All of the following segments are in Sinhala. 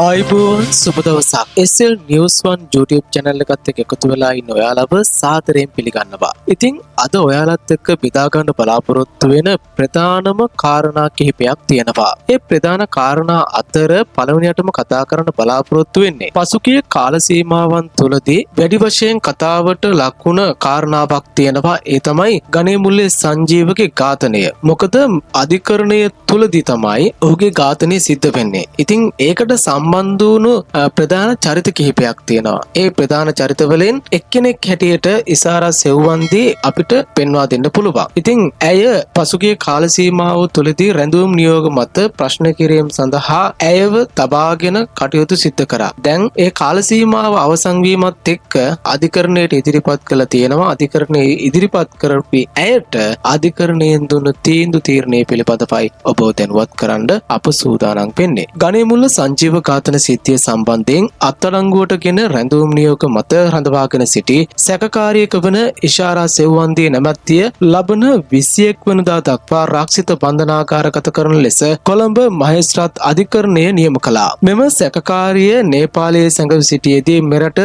ආයිබෝවන් සුබ දවසක්. SL News 1 YouTube channel එකත් එක්ක එකතු වෙලා ඉන්න ඔයාලව සාදරයෙන් පිළිගන්නවා. ඉතින් අද ඔයාලත් එක්ක බෙදා ගන්න බලාපොරොත්තු වෙන ප්‍රධානම කාරණා කිහිපයක් තියෙනවා. ඒ ප්‍රධාන කාරණා අතර පළවෙනියටම කතා කරන්න බලාපොරොත්තු වෙන්නේ පසුගිය කාල සීමාවන් තුලදී වැඩි වශයෙන් කතාවට ලකුණ කාරණාවක් තියෙනවා. ඒ තමයි ගණේ මුල්ලේ සංජීවගේ ඝාතනය. මොකද අධිකරණය තුලදී තමයි ඔහුගේ ඝාතනය සිද්ධ වෙන්නේ. ඉතින් ඒකට සම්බන්ධ වුණු ප්‍රධාන චරිත කිහිපයක් තියෙනවා. ඒ ප්‍රධාන චරිතවලින් එක්කෙනෙක් හැටියට ඉසාරා සෙව්වන්දී අපිට පෙන්වා දෙන්න පුළුවන්. ඉතින් ඇය පසුගිය කාල සීමාව තුළදී රැඳවුම් නියෝග මත ප්‍රශ්න කිරීම සඳහා ඇයව තබාගෙන කටයුතු සිදු කරා. දැන් ඒ කාල සීමාව අවසන් වීමත් එක්ක අධිකරණයට ඉදිරිපත් කළ තියෙනවා. අධිකරණයේ ඉදිරිපත් කරපු ඇයට අධිකරණයෙන් දුන්න තීරණය පිළිබඳවයි ඔබ දැනුවත් කරන්න අප සූදානම් වෙන්නේ. ගණේ මුල්ල සංජීව ඝාතන සිද්ධිය සම්බන්ධයෙන් අත්අඩංගුවටගෙන රැඳවුම් නියෝග මත රඳවාගෙන සිටි සැකකාරියක වන ඉෂාරා සෙව්වන්දී නැමැත්තිය ලබන 21 වෙනිදා දක්වා රක්ෂිත බන්ධනාගාරගත කරන ලෙස කොළඹ මහේස්ත්‍රාත් අධිකරණය නියම කළා. මෙම සැකකාරිය නේපාලයේ සැඟවී සිටියේදී මෙරට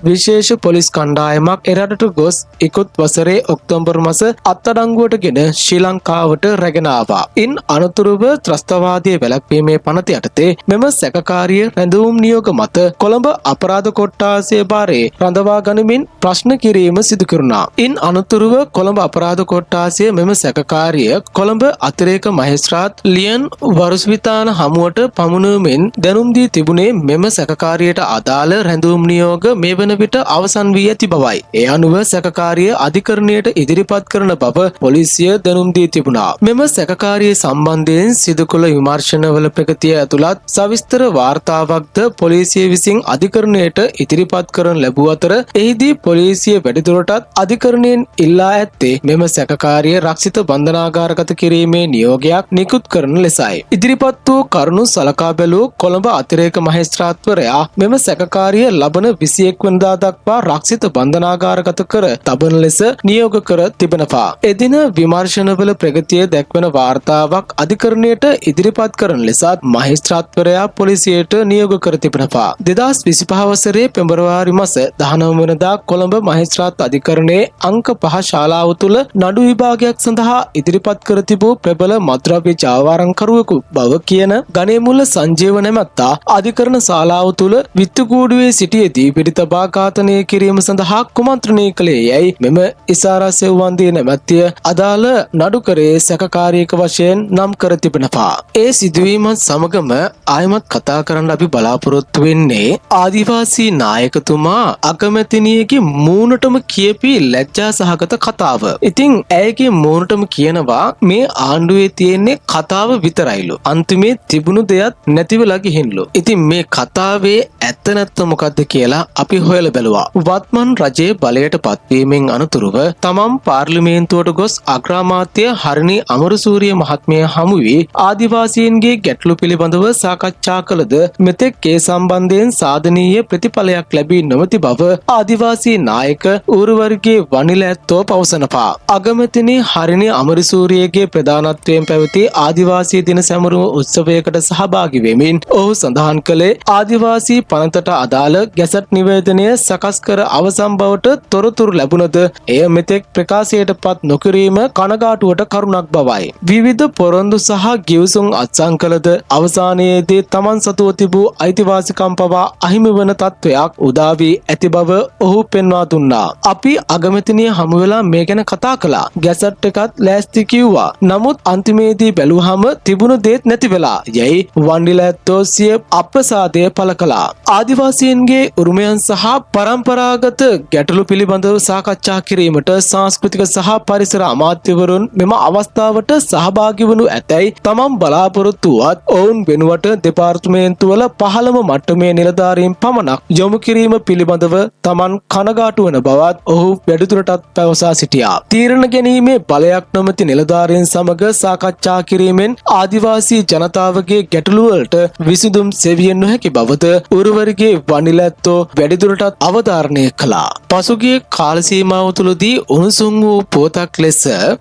විශේෂ පොලිස් කණ්ඩායමක් එරටට ගොස් ඉකුත් වසරේ ඔක්තෝබර් මාස අත්අඩංගුවටගෙන ශ්‍රී ලංකාවට රැගෙන ආවා. ඉන් අනතුරුව ත්‍රස්තවාදයේ වැළැක්වීමේ පනත යටතේ මෙම සැකකාරිය රැඳවුම් නියෝග මත කොළඹ අපරාධ කොට්ටාසයේ භාරයේ රඳවා ගනිමින් ප්‍රශ්න කිරීම සිදු කෙරුණා. ඉන් අනතුරුව කොළඹ අපරාධ කොට්ටාසය මෙම සැකකාරිය කොළඹ අතිරේක මහේස්ත්‍රාත් ලියන් වරුස්විතාන හමුවට පමුණුවමින් දැනුම් දී තිබුණේ මෙම සැකකාරියට අදාළ රැඳවුම් නියෝග මේ වන විට අවසන් වී ඇති බවයි. ඒ අනුව සැකකාරිය අධිකරණයට ඉදිරිපත් කරන බව පොලිසිය දැනුම් දී තිබුණා. මෙම සැකකාරිය සම්බන්ධයෙන් සිදු කළ විමර්ශනවල ප්‍රගතිය ඇතුළත් සවිස්තර වාර්තාවක්ද පොලිසිය විසින් අධිකරණයට ඉදිරිපත් කරන ලැබුව අතර එහිදී පොලිසිය වැඩිදුරටත් අධිකරණයෙන් ඉල්ලා ඇත්තේ මෙම සැකකාරිය රක්ෂිත බන්ධනාගාරගත කිරීමේ නියෝගයක් නිකුත් කරන ලෙසයි. ඉදිරිපත් වූ කරුණු සලකා බැලූ කොළඹ අතිරේක මහේස්ත්‍රාත්වරයා මෙම සැකකාරිය ලබන 21 වෙනිදා දක්වා රක්ෂිත බන්ධනාගාරගත කර තබන ලෙස නියෝග කර තිබෙනවා. එදින විමර්ශනවල ප්‍රගතිය දැක්වන වාර්තාවක් අධිකරණයට ඉදිරිපත් කරන ලෙසත් මහේස්ත්‍රාත්වරයා පොලිසියට නියෝග කර තිබෙනවා. 2025 වසරේ පෙබරවාරි මාස 19 වෙනිදා කොළඹ මහේස්ත්‍රාත් අධිකරණයේ අංක 5 ශාලාව තුළ නඩු විභාගයක් සඳහා ඉදිරිපත් කර තිබූ ප්‍රබල මත්ද්‍රව්‍ය ජාවාරම්කරුවෙකු බව කියන ගණේ මුල්ල සංජීව නැමැත්තා අධිකරණ ශාලාව තුළ විත්තුකූඩුවේ සිටියේදී පිළිතබා ඝාතනය කිරීම සඳහා කුමන්ත්‍රණය කළේ යැයි මෙම ඉසාරා සෙව්වන්දී නැමැත්තිය අදාළ නඩුකරේ සැකකාරියක වශයෙන් නම් කර තිබෙනවා. ඒ සිදුවීමත් සමගම ආයමත් කතා කරන්න අපි බලාපොරොත්තු වෙන්නේ ආදිවාසී නායකතුමා අකමැතිනියගේ මූණටම කියපි ලැජ්ජා සහගත කතාව. ඉතින් ඇයගේ මූණටම කියනවා මේ ආණ්ඩුවේ තියෙන්නේ කතාව විතරයිලු. අන්තිමේ තිබුණු දෙයක් නැතිවලා ගිහින්ලු. ඉතින් මේ කතාවේ ඇත්ත නැත්ත මොකද්ද කියලා අපි හොයලා බැලුවා. වත්මන් රජයේ බලයට පත්වීමෙන් අනතුරුව තමන් පාර්ලිමේන්තුවට ගොස් අග්‍රාමාත්‍ය හරිනි අමරසූරිය මහත්මිය හමු වී ආදිවාසීන්ගේ ගැටලු පිළිබඳව සාකච්ඡා කළද මෙතෙක් ඒ සම්බන්ධයෙන් සාධනීය ප්‍රතිඵලයක් ලැබී නොමැති බව ආදිවාසී නායක ඌරුවර්ගයේ වනිල ඇත්තෝ පවසනවා. අගමැතිනි හරිනි අමරසූරියගේ ප්‍රධානත්වයෙන් පැවති ආදිවාසී දින සැමරුම උත්සවයකට සහභාගී වෙමින් ඔහු සඳහන් කළේ ආදිවාසී පනතට අදාළ ගැසට් නිවේදනය සකස් කර අවසන් බවට තොරතුරු ලැබුණද එය මෙතෙක් ප්‍රකාශයට පත් නොකිරීම කනගාටුවට කරුණක් බවයි. විවිධ පොරොන්දු සහ ගිවිසුම් අත්සන් කළද අවසානයේදී තමන් සතුව තිබූ අයිතිවාසිකම් පවා අහිමි වන තත්ත්වයක් උදා වී ඇති බව ඔහු පෙන්වා දුන්නා. අපි අගමැතිනිය හමු වෙලා මේ ගැන කතා කළා. ගැසට් එකත් ලෑස්ති කිව්වා. නමුත් අන්තිමේදී බැලුවහම තිබුණු දේත් නැති වෙලා යයි වන්ඩිල ඇත්තෝ සිය අප්‍රසාදය පළ කළා. ආදිවාසීන්ගේ උරුමයන් සහ පරම්පරාගත ගැටලු පිළිබඳව සාකච්ඡා කිරීමට සංස්කෘතික සහ පරිසර අමාත්‍යවරුන් මෙම අවස්ථාවට සහභාගී වනු ඇතැයි තමන් බලාපොරොත්තු වුවත් ඔවුන් වෙනුවට දෙපාර්තමේන්තුවල පහළම මට්ටමේ නිලධාරීන් පමණක් යොමු කිරීම පිළිබඳව තමන් කනගාටු වන බවත් ඔහු වැඩිදුරටත් පැවසා සිටියා. තීරණ ගැනීමේ බලයක් නොමැති නිලධාරීන් සමග සාකච්ඡා කිරීමෙන් ආදිවාසී ජනතාවගේ ගැටලු වලට විසඳුම් සෙවිය නොහැකි බවද ඌරුවර්ගයේ වනිල ඇත්තෝ වැඩිදුරටත් තවදුරටත් අවධාරණය කළා. පසුගිය කාල සීමාව තුළදී උණුසුම් වූ පුවතක් ලෙස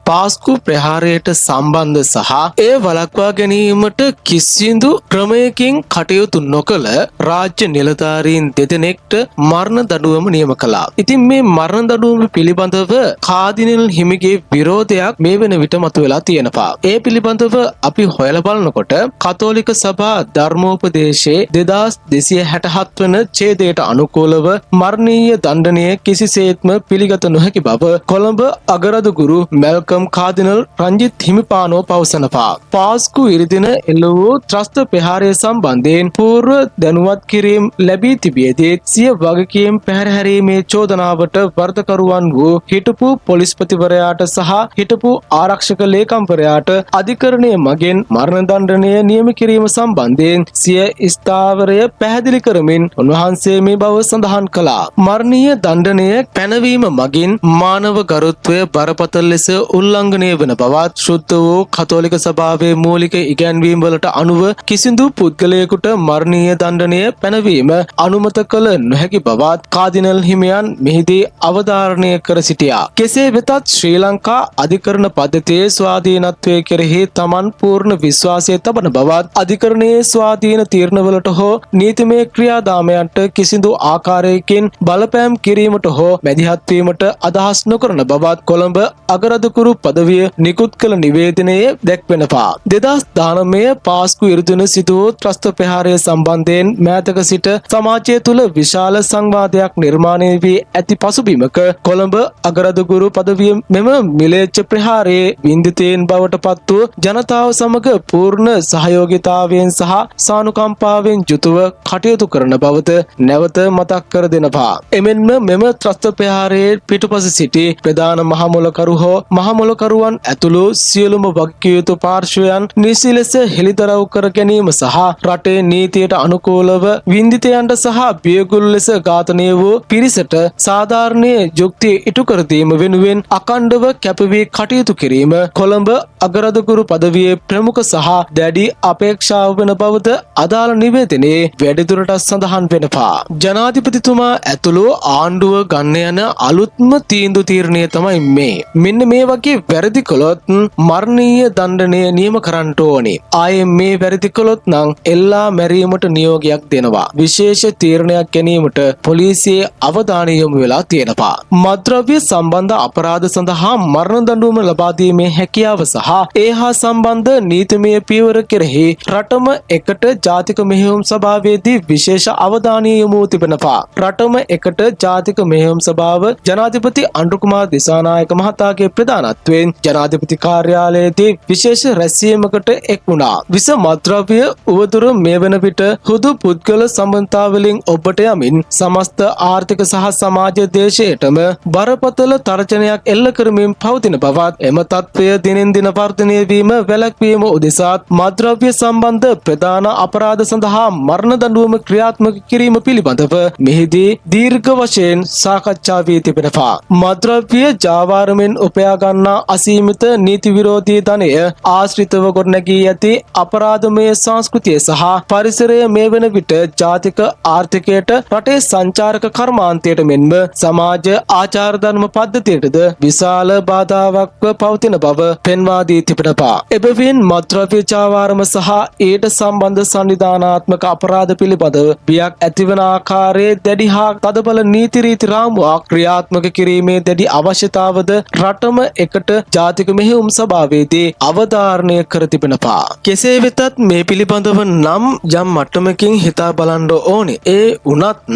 පාස්කු ප්‍රහාරයට සම්බන්ධ සහ එය වළක්වා ගැනීමට කිසිදු ක්‍රමයකින් කටයුතු නොකළ රාජ්‍ය නිලධාරීන් දෙදෙනෙක්ට මරණ දඬුවම නියම කළා. ඉතින් මේ මරණ දඬුවම පිළිබඳව කාදිනල් හිමිගේ විරෝධයක් මේ වෙන විට මතුවලා තියෙනවා. ඒ පිළිබඳව අපි හොයලා බලනකොට කතෝලික සභා ධර්මෝපදේශයේ 2267 වන ඡේදයට අනුකූලව මරණීය දණ්ඩනය කිසිසේත්ම පිළිගත නොහැකි බව කොළඹ අගරදුගුරු මැල්කම් කාදිනල් රංජිත් හිමිපාණෝ පවසනවා. පාස්කු ඉරිදින එල්ල වූ ත්‍රස්ත ප්‍රහාරය සම්බන්ධයෙන් පූර්ව දැනුවත් කිරීම ලැබී තිබියදී සිය වගකීම් පැහැරහැරීමේ චෝදනාවට වරදකරුවන් වූ හිටපු පොලිස්පතිවරයාට සහ හිටපු ආරක්ෂක ලේකම්වරයාට අධිකරණය මගින් මරණ දණ්ඩනය නියම කිරීම සම්බන්ධයෙන් සිය ස්ථාවරය පැහැදිලි කරමින් උන්වහන්සේ මේ බව සඳහන් කළා. මරණීය දණ්ඩනය පැනවීම මගින් මානව ගරුත්වය බරපතල ලෙස උල්ලංඝනය වන බවත් ශුද්ධ වූ කතෝලික සභාවේ මූලික ඉගැන්වීම් වලට අනුව කිසිදු පුද්ගලයෙකුට මරණීය දණ්ඩනය පැනවීම අනුමත කළ නොහැකි බවත් කාදිනල් හිමියන් මෙහිදී අවධාරණය කර සිටියා. කෙසේ වෙතත් ශ්‍රී ලංකා අධිකරණ පද්ධතියේ ස්වාධීනත්වයේ කෙරෙහි තමන් පූර්ණ විශ්වාසය තබන බවත් අධිකරණයේ ස්වාධීන තීරණවලට හෝ නීතිමය ක්‍රියාදාමයන්ට කිසිදු ආකාරයකින් බලපෑම් කිරීමට හෝ මැදිහත් වීමට අදහස් නොකරන බවත් කොළඹ අගරදුකුරු පදවිය නිකුත් කළ නිවේදනයේ දැක්වෙනවා. 2019 පාස්කු ඉරිදින සිදු වූ ත්‍රස්ත ප්‍රහාරය සම්බන්ධයෙන් මෑතක සිට සමාජය තුළ විශාල සංවාදයක් නිර්මාණය වී ඇති පසුබිමක කොළඹ අගරදුකුරු පදවිය මෙම මිලේච්ඡ ප්‍රහාරයේ වින්දිතයෙන් බවට පත් වූ ජනතාව සමග පූර්ණ සහයෝගිතාවෙන් සහ සානුකම්පාවෙන් යුතුව කටයුතු කරන බවද නැවත මතක් කර දෙනවා. එමෙන්ම මෙම ත්‍රස්ත ප්‍රහාරයේ පිටුපස සිටි ප්‍රධාන මහමොලකරු හෝ මහමොලකරුවන් ඇතුළු සියලුම වගකිව යුතු පාර්ශ්වයන් නිසි ලෙස හෙළිදරව් කර ගැනීම සහ රටේ නීතියට අනුකූලව වින්දිතයන්ට සහ බියගුල් ලෙස ඝාතනය වූ පිරිසට සාධාරණීය යුක්තිය ඉටු කර දීම වෙනුවෙන් අඛණ්ඩව කැපවී කටයුතු කිරීම කොළඹ අගරදුකුරු පදවියේ ප්‍රමුඛ සහ දැඩි අපේක්ෂාව වන බවද අදාළ නිවේදනයේ වැඩිදුරටත් සඳහන් වෙනවා. ජනාධිපතිතුමා ඇතුළු ආණ්ඩුව ගන්න යන අලුත්ම තීන්දුව තීරණය තමයි මේ. මෙන්න මේ වගේ වැරදි කළොත් මරණීය දණ්ඩනය නියම කරන්න ඕනේ. ආයේ මේ වැරදි කළොත් නම් එල්ලා මැරීමට නියෝගයක් දෙනවා. විශේෂ තීරණයක් ගැනීමට පොලිසියේ අවධානය යොමු වෙලා තියෙනවා. මත්ද්‍රව්‍ය සම්බන්ධ අපරාධ සඳහා මරණ දඬුවම ලබා දීමේ හැකියාව සහ ඒ හා සම්බන්ධ නීතිමය පියවර කෙරෙහි රටම එකට ජාතික මෙහෙයුම් සභාවේදී විශේෂ අවධානය යොමු තිබෙනවා. රටම එකට ජාතික මෙහෙයුම් සභාව ජනාධිපති අනුරකුමාර දිසානායක මහතාගේ ප්‍රධානත්වයෙන් ජනාධිපති කාර්යාලයේදී විශේෂ රැස්වීමකට එක් වුණා. විස මත්ද්‍රව්‍ය උවදුර මේ වන විට හුදු පුද්ගල සම්බන්ධතාවලින් ඔබට යමින් සමස්ත ආර්ථික සහ සමාජ දේශයටම බරපතල තර්ජනයක් එල්ල කරමින් පවතින බවත් එම තත්ත්වය දිනෙන් දින වර්ධනය වීම වැළැක්වීම උදෙසාත් මත්ද්‍රව්‍ය සම්බන්ධ ප්‍රධාන අපරාධ සඳහා මරණ දඬුවම ක්‍රියාත්මක කිරීම පිළිබඳව මෙහිදී දීර්ඝ වශයෙන් සාකච්ඡා වී තිබෙනවා. මත්ද්‍රව්‍ය ජාවාරමෙන් උපයා ගන්නා අසීමිත නීති විරෝධී ධනය ආශ්‍රිතව ගොඩනැගී ඇති අපරාධමය සංස්කෘතිය සහ පරිසරය මේ වන විට ජාතික ආර්ථිකයට රටේ සංචාරක කර්මාන්තයට මෙන්ම සමාජ ආචාර ධර්ම පද්ධතියටද විශාල බාධාවක්ව පවතින බව පෙන්වා දී තිබෙනවා. එබැවින් මත්ද්‍රව්‍ය ජාවාරම සහ ඊට සම්බන්ධ සංවිධානාත්මක අපරාධ පිළිබඳව බියක් ඇතිවන ආකාරයේ දැඩි හා තදබල නීති රීති රාමුවක් ක්‍රියාත්මක කිරීමේ දැඩි අවශ්‍යතාවද රටම එකට ජාතික මෙහෙයුම් සභාවේදී අවධාරණය කර තිබෙනවා. කෙසේ වෙතත් මේ පිළිබඳව නම් යම් මට්ටමකින් හිතා බලන්න ඕනේ. ඒ වුණත්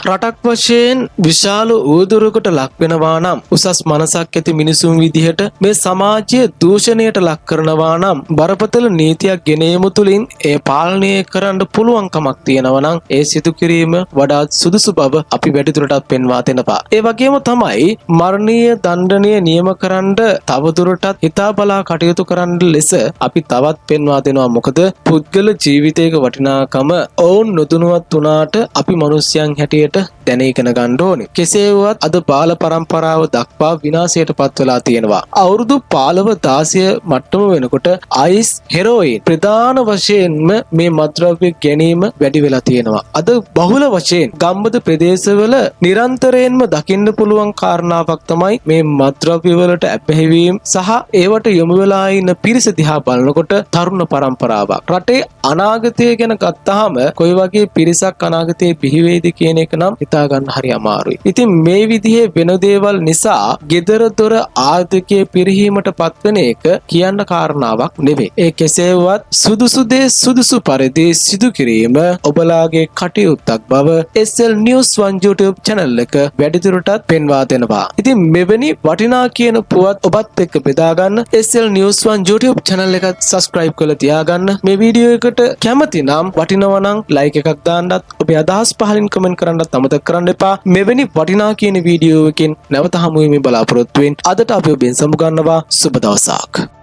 රටක් වශයෙන් විශාල උවදුරකට ලක් වෙනවා නම් උසස් මනසක් ඇති මිනිසුන් විදිහට මේ සමාජය දූෂණයට ලක් කරනවා නම් බරපතල නීතියක් ගෙනීම තුළින් ඒ පාලනය කරන්න පුළුවන් කමක් තියෙනවා නම් ඒ සිදු කිරීම වඩාත් සුදුසු බව අපි වැඩිදුරටත් පෙන්වා දෙනවා. ඒ වගේම තමයි මරණීය දණ්ඩනය නියම කරන්න තවදුරටත් හිතා බලා කටයුතු කරන්න ලෙස අපි තවත් පෙන්වා දෙනවා. මොකද පුද්ගල ජීවිතයක වටිනාකම ඔවුන් නොදැනුවත් වුණාට අපි මිනිස්යන් හැටියට දැන ඉගෙන ගන්න ඕනේ. කෙසේ වුවත් අද බාල පරම්පරාව දක්වා විනාශයට පත් වෙලා තියෙනවා. අවුරුදු 15 16 මට්ටම වෙනකොට අයිස් හෙරෝයින් ප්‍රධාන වශයෙන්ම මේ මත්ද්‍රව්‍ය ගැනීම වැඩි වෙලා තියෙනවා. අද බහුල වශයෙන් ගම්බද ප්‍රදේශවල නිරන්තරයෙන්ම දකින්න පුළුවන් කාරණාවක් තමයි මේ මත්ද්‍රව්‍ය වලට ඇබ්බැහිවීම සහ ඒවට යොමු වෙලා ඉන්න පිරිස දිහා බලනකොට තරුණ පරම්පරාවක්. රටේ අනාගතය ගැන ගත්තාම කොයි වගේ පිරිසක් අනාගතයේ බිහි වෙයිද කියන එක නම් හිතා ගන්න හරි අමාරුයි. ඉතින් මේ විදිහේ වෙන දේවල් නිසා gedara dora ආර්ථිකයේ පිරිහීමට පත්වෙන එක කියන්න කාරණාවක් නෙවෙයි. ඒ කෙසේවත් සුදුසු දේ සුදුසු පරිදි සිදු කිරීම ඔබලාගේ කටයුත්තක් බව SL News 1 YouTube channel එක වැඩිදුරටත් පෙන්වා දෙනවා. ඉතින් මෙවැනි වටිනා කියන පුවත් ඔබත් එක්ක බෙදා ගන්න SL News 1 YouTube channel එක subscribe කරලා තියාගන්න. මේ වීඩියෝ එකට කැමති නම් වටිනවා නම් like එකක් දාන්නත් ඔබේ අදහස් පහලින් comment කරන්නත් අමතක කරන්න එපා. මෙවැනි වටිනා කියන වීඩියෝ එකකින් නැවත හමු වෙමින් බලාපොරොත්තු වෙන්න. අදට අපි ඔබෙන් සමු ගන්නවා. සුබ දවසක්.